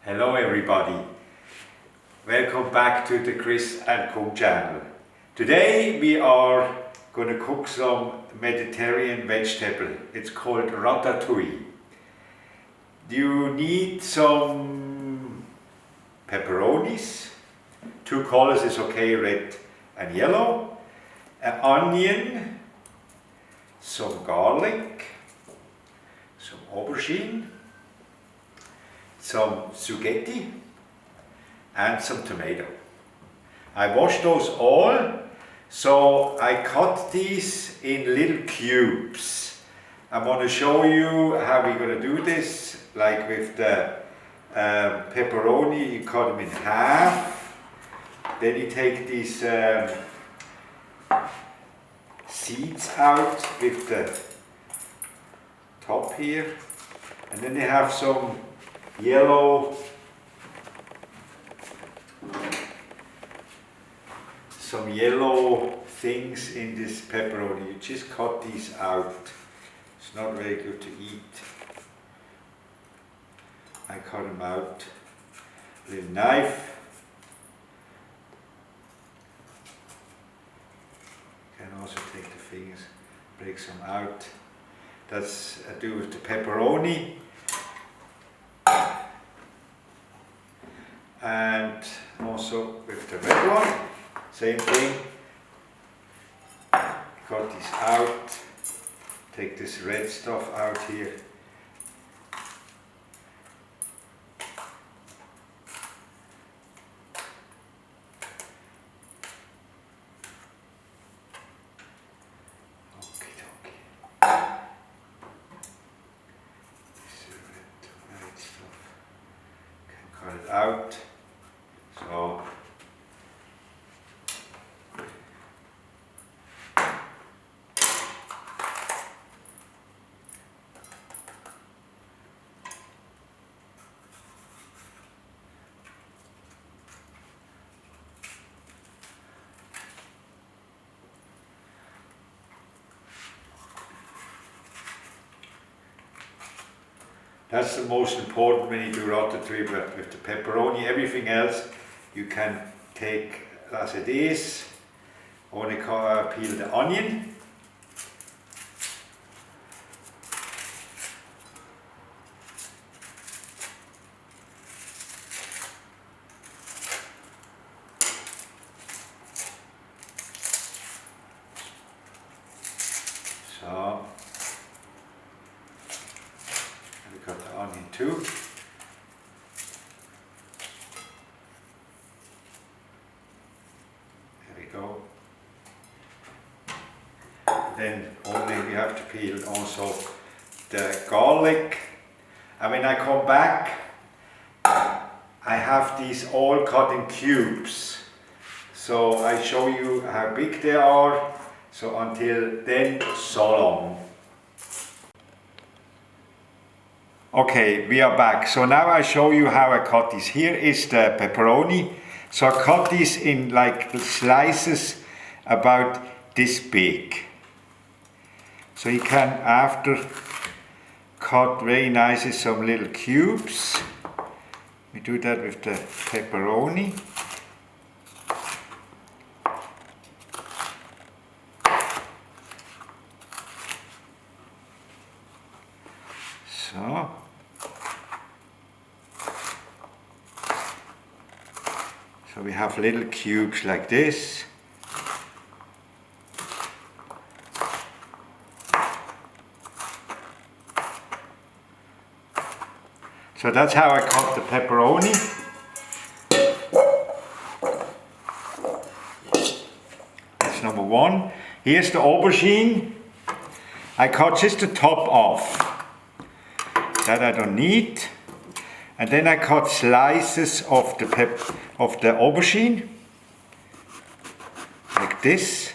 Hello everybody, welcome back to the Chris and Cook channel. Today we are going to cook some Mediterranean vegetable. It's called ratatouille. You need some pepperonis, two colors is okay, red and yellow, an onion, some garlic, some aubergine, some spaghetti and some tomato. I washed those all, so I cut these in little cubes. I'm going to show you how we're going to do this, like with the pepperoni. You cut them in half, then you take these seeds out with the top here, and then they have some yellow things in this pepperoni. You just cut these out. It's not very good to eat. I cut them out with a knife. You can also take the fingers, break some out. That's I do with the pepperoni. And also with the red one, same thing. Cut this out, take this red stuff out here. This red stuff. Can cut it out. So that's the most important when you do ratatouille, but with the pepperoni. Everything else you can take as it is. I want to peel the onion. So we got the onion too. There we go. Then only we have to peel also the garlic. And when I come back, I have these all cut in cubes. So I show you how big they are. So until then, so long. Okay, we are back. So now I show you how I cut this. Here is the pepperoni. So I cut this in like slices about this big. So you can after cut very nicely some little cubes. We do that with the pepperoni. So we have little cubes like this. So that's how I cut the pepperoni. That's number one. Here's the aubergine. I cut just the top off. That I don't need. And then I cut slices of the aubergine, like this.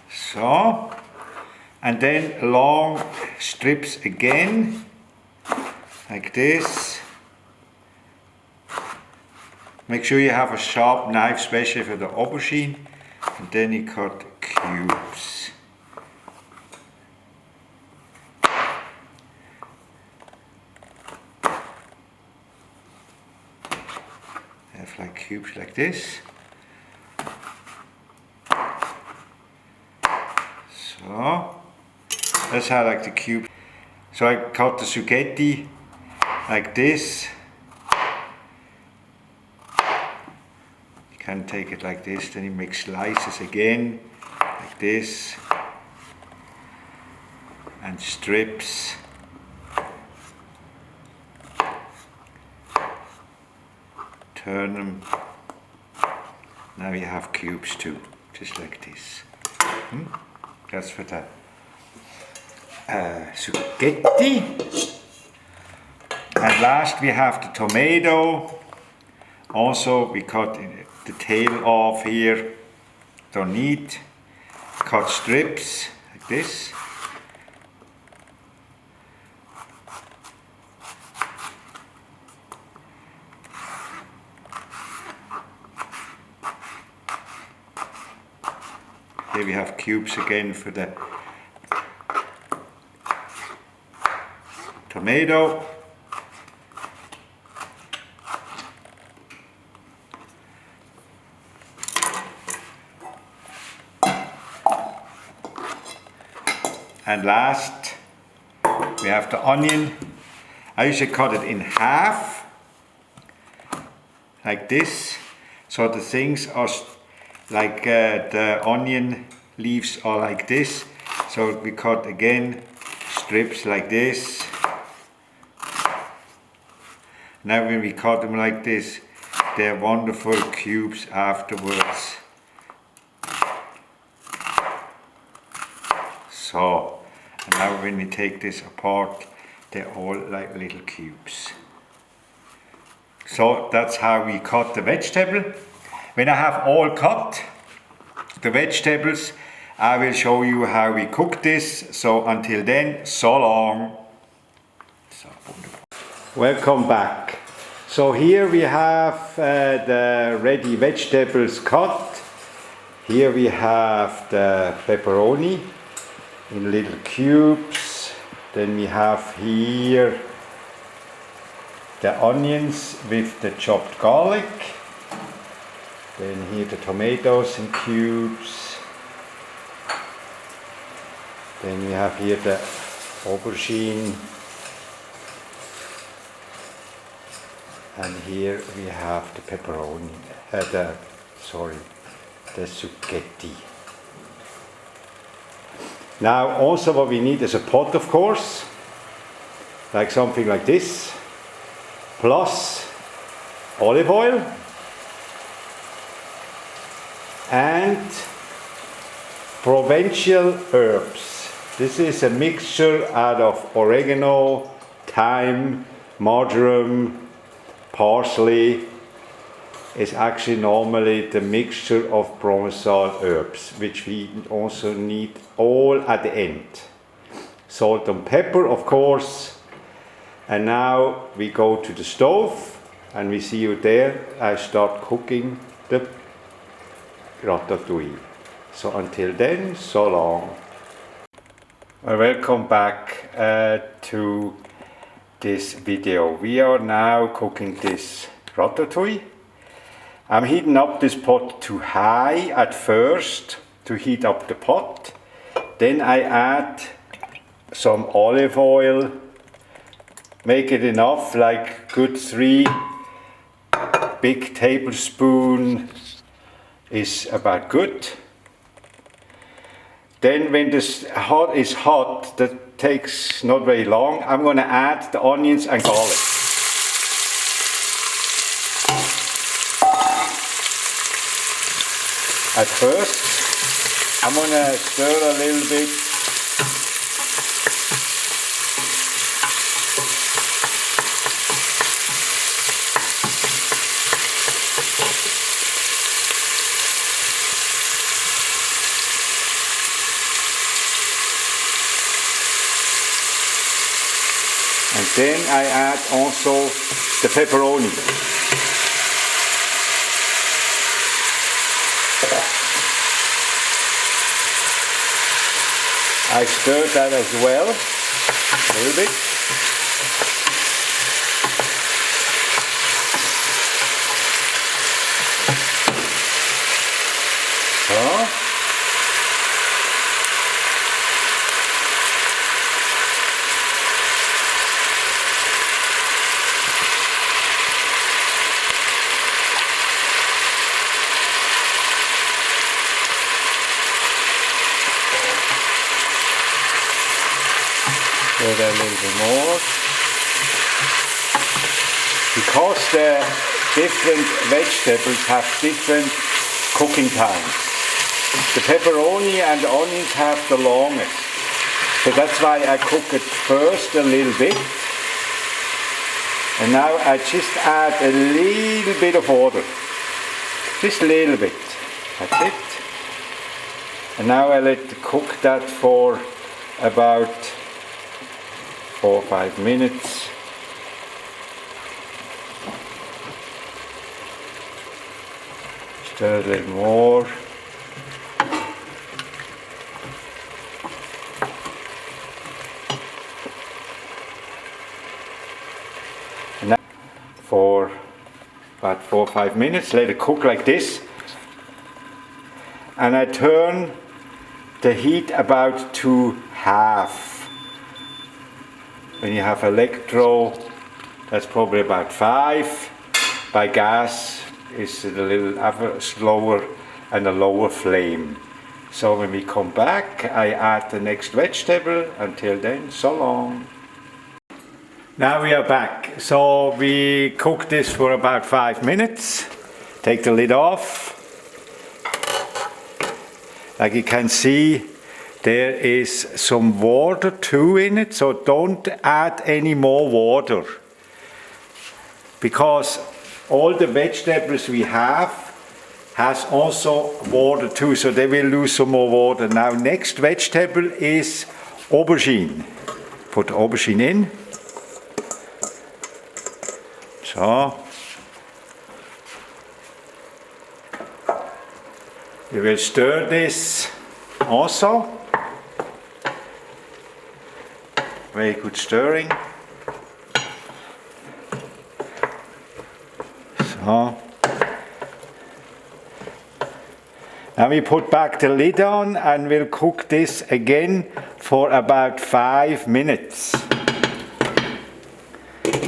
So, and then long strips again, like this. Make sure you have a sharp knife, especially for the aubergine, and then you cut cubes. cubes like this. So that's how I like the cube. So I cut the spaghetti like this. You can take it like this, then you make slices again, like this, and strips. Turn them. Now you have cubes too, just like this. That's for the spaghetti. And last we have the tomato. Also we cut the tail off here. Don't need. Cut strips like this. Here we have cubes again for the tomato. And last, we have the onion. I usually cut it in half, like this, so the things are like the onion leaves are like this. So we cut again strips like this. Now when we cut them like this, they're wonderful cubes afterwards. So, and now when we take this apart, they're all like little cubes. So that's how we cut the vegetable. When I have all cut the vegetables, I will show you how we cook this. So until then, so long. So wonderful. Welcome back. So here we have the ready vegetables cut. Here we have the pepperoni in little cubes. Then we have here the onions with the chopped garlic. Then here the tomatoes in cubes. Then we have here the aubergine. And here we have the pepperoni, the spaghetti. Now also what we need is a pot, of course, like something like this, plus olive oil and provincial herbs. This is a mixture out of oregano, thyme, marjoram, parsley. Is actually normally the mixture of Provençal herbs, which we also need all at the end. Salt and pepper, of course. And now we go to the stove and we see you there. I start cooking the ratatouille. So until then, so long. Well, welcome back to this video. We are now cooking this ratatouille. I'm heating up this pot to high at first to heat up the pot. Then I add some olive oil. Make it enough, like good 3 big tablespoons is about good. Then when this is hot, that takes not very long, I'm going to add the onions and garlic. At first, I'm going to stir a little bit. And then I add also the pepperoni. I stir that as well, a little bit. Stir that a little bit more. Because the different vegetables have different cooking times. The pepperoni and the onions have the longest. So that's why I cook it first a little bit. And now I just add a little bit of water. Just a little bit. That's it. And now I let cook that for about 4 or 5 minutes. Stir a little more. And now for about 4 or 5 minutes, let it cook like this. And I turn the heat about to half. When you have electro, that's probably about 5. By gas, it's a little slower and a lower flame. So when we come back, I add the next vegetable. Until then, so long. Now we are back. So we cook this for about 5 minutes. Take the lid off. Like you can see, there is some water too in it, so don't add any more water. Because all the vegetables we have has also water too, so they will lose some more water. Now next vegetable is aubergine. Put the aubergine in. So. You will stir this also. Very good stirring. So. Now we put back the lid on and we'll cook this again for about 5 minutes.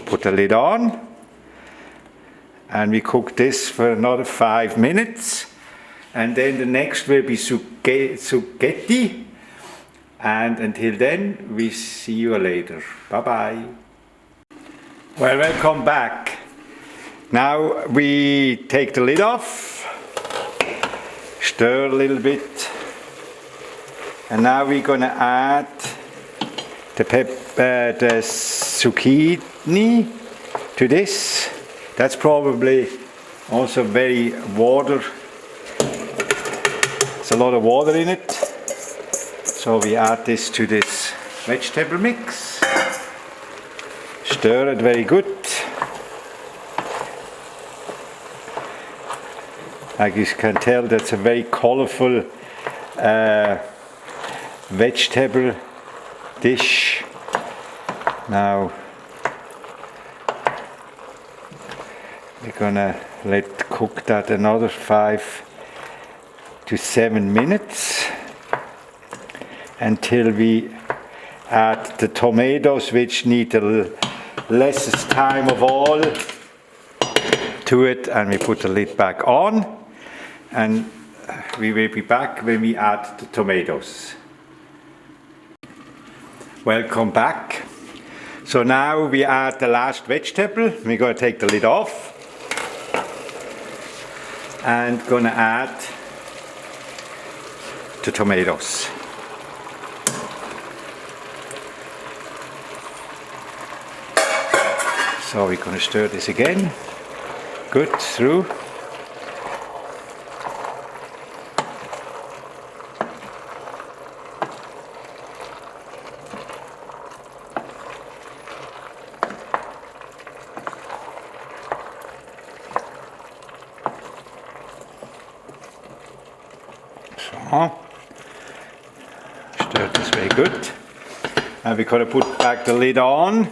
Put the lid on and we cook this for another 5 minutes. And then the next will be spaghetti. And until then, we see you later. Bye bye. Well, welcome back. Now we take the lid off. Stir a little bit. And now we're gonna add the zucchini to this. That's probably also very water. There's a lot of water in it. So we add this to this vegetable mix. Stir it very good. Like you can tell, that's a very colorful vegetable dish. Now we're gonna cook that another 5 to 7 minutes until we add the tomatoes, which need the lessest time of all to it, and we put the lid back on, and we will be back when we add the tomatoes. Welcome back. So now we add the last vegetable. We're going to take the lid off and going to add the tomatoes. So we're going to stir this again, good through. So, stir this very good. And we're going to put back the lid on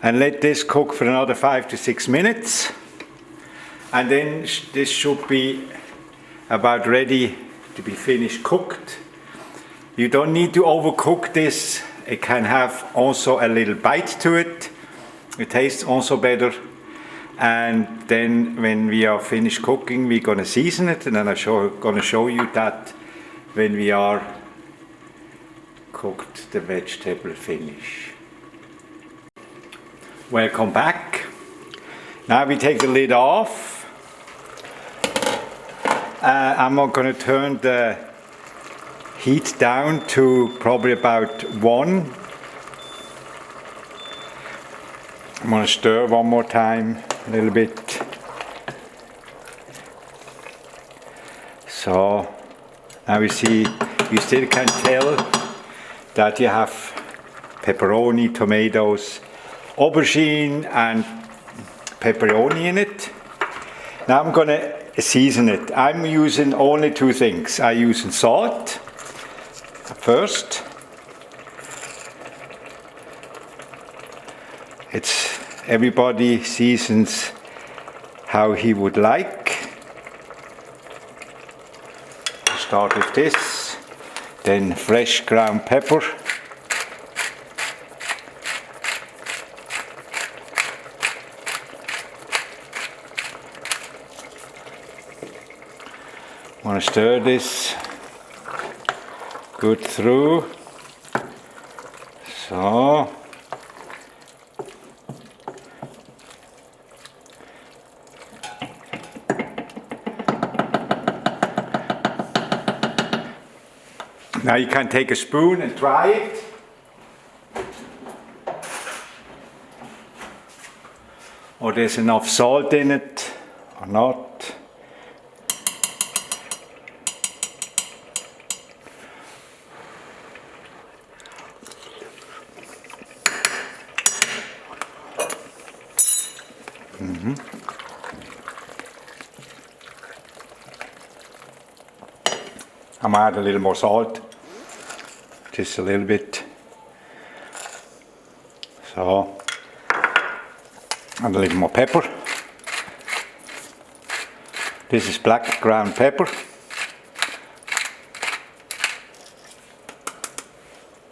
and let this cook for another 5 to 6 minutes. And then this should be about ready to be finished cooked. You don't need to overcook this. It can have also a little bite to it. It tastes also better. And then when we are finished cooking, we're going to season it, and then I'm going to show you that when we are cooked the vegetable finish. Welcome back. Now we take the lid off. I'm going to turn the heat down to probably about 1. I'm going to stir one more time a little bit. So now you see, you still can tell that you have pepperoni, tomatoes, aubergine and pepperoni in it. Now I'm going to season it. I'm using only 2 things. I'm using salt first. Everybody seasons how he would like. Start with this, then fresh ground pepper. I want to stir this good through. So. Now you can take a spoon and try it. Or there's enough salt in it or not. I might add a little more salt, just a little bit. So, and a little more pepper. This is black ground pepper.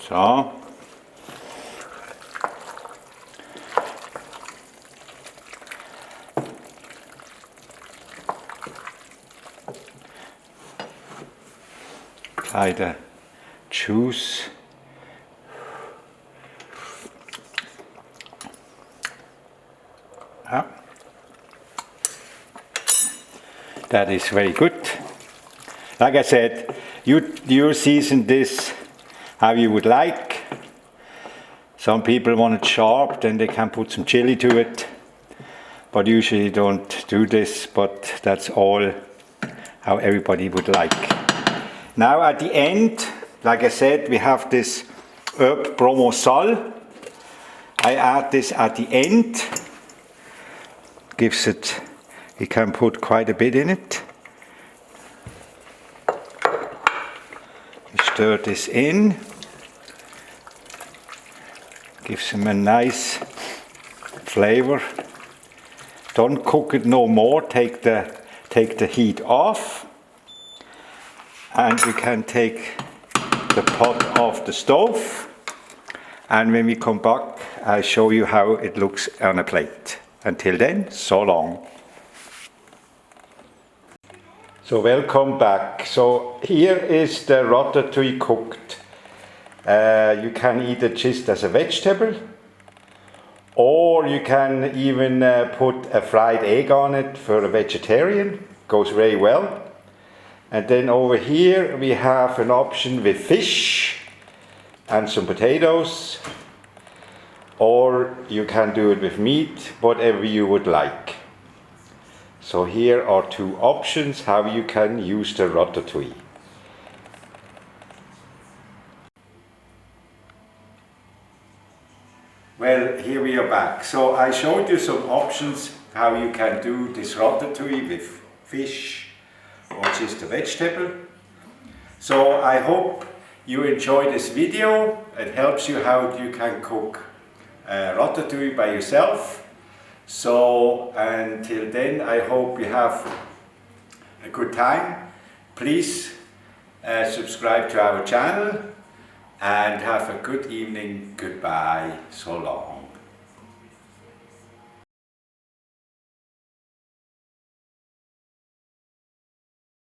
So. Try the juice. Yeah. That is very good. Like I said, you season this how you would like. Some people want it sharp, then they can put some chili to it. But usually don't do this, but that's all how everybody would like. Now at the end, like I said, we have this herb provençal. I add this at the end. Gives it, you can put quite a bit in it. You stir this in. Gives them a nice flavor. Don't cook it no more, take the heat off. And we can take the pot off the stove, and when we come back I'll show you how it looks on a plate. Until then, so long. So welcome back. So here is the ratatouille cooked. You can eat it just as a vegetable, or you can even put a fried egg on it for a vegetarian. Goes very well. And then over here we have an option with fish and some potatoes, or you can do it with meat, whatever you would like. So here are 2 options how you can use the ratatouille. Well, here we are back. So I showed you some options how you can do this ratatouille with fish or just a vegetable. So I hope you enjoy this video. It helps you how you can cook ratatouille by yourself. So until then, I hope you have a good time. Please subscribe to our channel and have a good evening. Goodbye. So long.